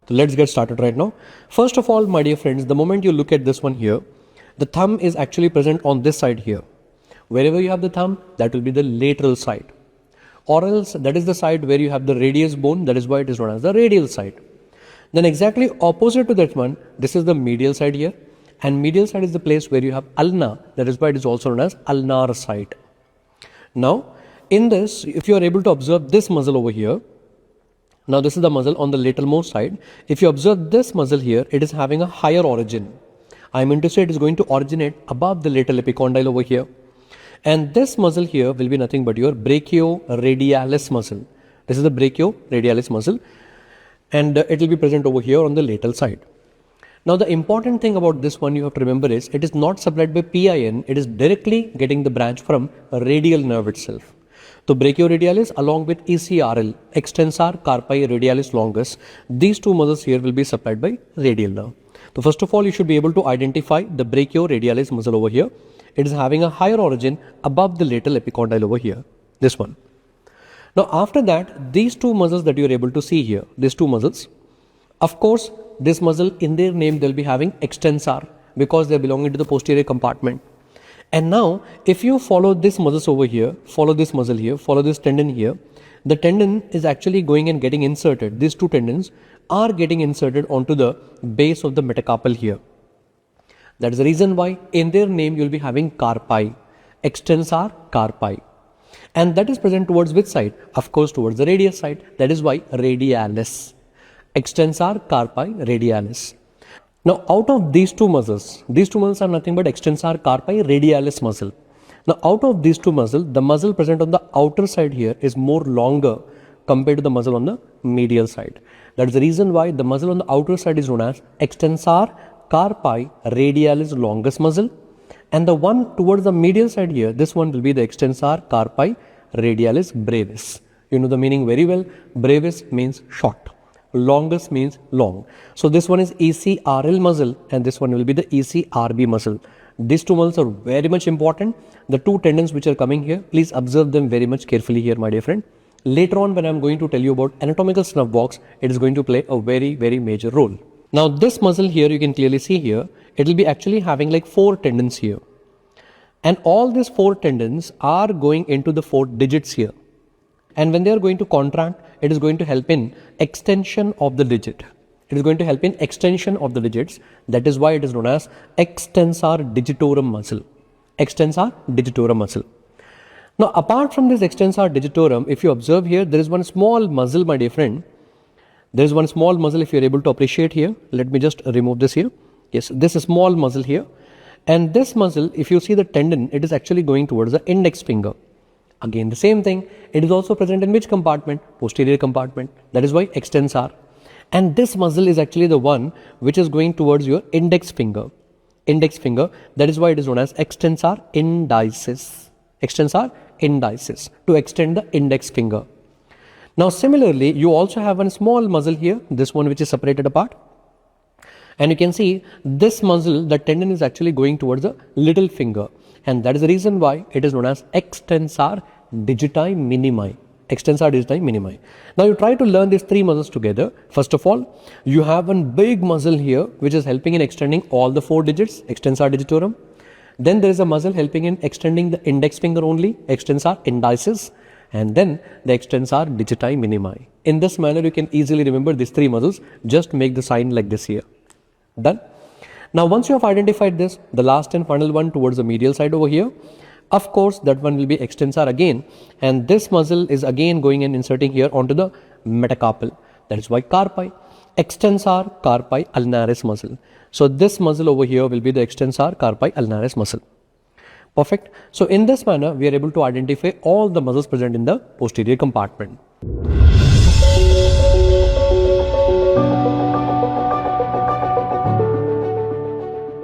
So let's get started right now. First of all, my dear friends, the moment you look at this one here, the thumb is actually present on this side here. Wherever you have the thumb, that will be the lateral side. Or else that is the side where you have the radius bone, that is why it is known as the radial side. Then exactly opposite to that one, this is the medial side here. And medial side is the place where you have ulna, that is why it is also known as ulnar side. Now, in this, if you are able to observe this muscle over here, now this is the muscle on the lateralmost side. If you observe this muscle here, it is having a higher origin. I mean to say it is going to originate above the lateral epicondyle over here. And this muscle here will be nothing but your brachioradialis muscle. This is the brachioradialis muscle, and it will be present over here on the lateral side. Now the important thing about this one you have to remember is it is not supplied by PIN, it is directly getting the branch from a radial nerve itself. So brachioradialis along with ECRL, extensor carpi radialis longus, these two muscles here will be supplied by radial nerve. So first of all, you should be able to identify the brachioradialis muscle over here. It is having a higher origin above the lateral epicondyle over here, this one. Now after that, these two muscles that you are able to see here, these two muscles, of course, this muscle in their name they will be having extensor because they are belonging to the posterior compartment. And now, if you follow this muscles over here, follow this muscle here, follow this tendon here, the tendon is actually going and getting inserted. These two tendons are getting inserted onto the base of the metacarpal here. That is the reason why in their name you will be having carpi, extensor carpi. And that is present towards which side? Of course, towards the radius side. That is why radialis, extensor carpi radialis. Now out of these two muscles are nothing but extensor carpi radialis muscle. Now out of these two muscles, the muscle present on the outer side here is more longer compared to the muscle on the medial side. That is the reason why the muscle on the outer side is known as extensor carpi radialis longus muscle. And the one towards the medial side here, this one will be the extensor carpi radialis brevis. You know the meaning very well. Brevis means short. Longus means long. So this one is ECRL muscle and this one will be the ECRB muscle. These two muscles are very much important. The two tendons which are coming here, please observe them very much carefully here, my dear friend. Later on when I am going to tell you about anatomical snuff box, it is going to play a very, very major role. Now this muscle here, you can clearly see here, it will be actually having like 4 tendons here. And all these 4 tendons are going into the 4 digits here. And when they are going to contract, it is going to help in extension of the digit. It is going to help in extension of the digits. That is why it is known as extensor digitorum muscle. Extensor digitorum muscle. Now apart from this extensor digitorum, if you observe here, there is one small muscle, my dear friend. There is one small muscle if you are able to appreciate here. Let me just remove this here. Yes, this is small muscle here. And this muscle, if you see the tendon, it is actually going towards the index finger. Again, the same thing. It is also present in which compartment? Posterior compartment. That is why extensor. And this muscle is actually the one which is going towards your index finger. Index finger. That is why it is known as extensor indicis. Extensor indicis. To extend the index finger. Now similarly, you also have one small muscle here. This one which is separated apart. And you can see this muscle, the tendon is actually going towards the little finger. And that is the reason why it is known as extensor digiti minimi. Extensor digiti minimi. Now you try to learn these 3 muscles together. First of all, you have one big muscle here which is helping in extending all the 4 digits, extensor digitorum. Then there is a muscle helping in extending the index finger only, extensor indicis. And then the extensor digiti minimi. In this manner, you can easily remember these 3 muscles. Just make the sign like this here. Done. Now once you have identified this, the last and final one towards the medial side over here, of course that one will be extensor again, and this muscle is again going and inserting here onto the metacarpal. That is why carpi, extensor carpi ulnaris muscle. So this muscle over here will be the extensor carpi ulnaris muscle. Perfect. So in this manner we are able to identify all the muscles present in the posterior compartment.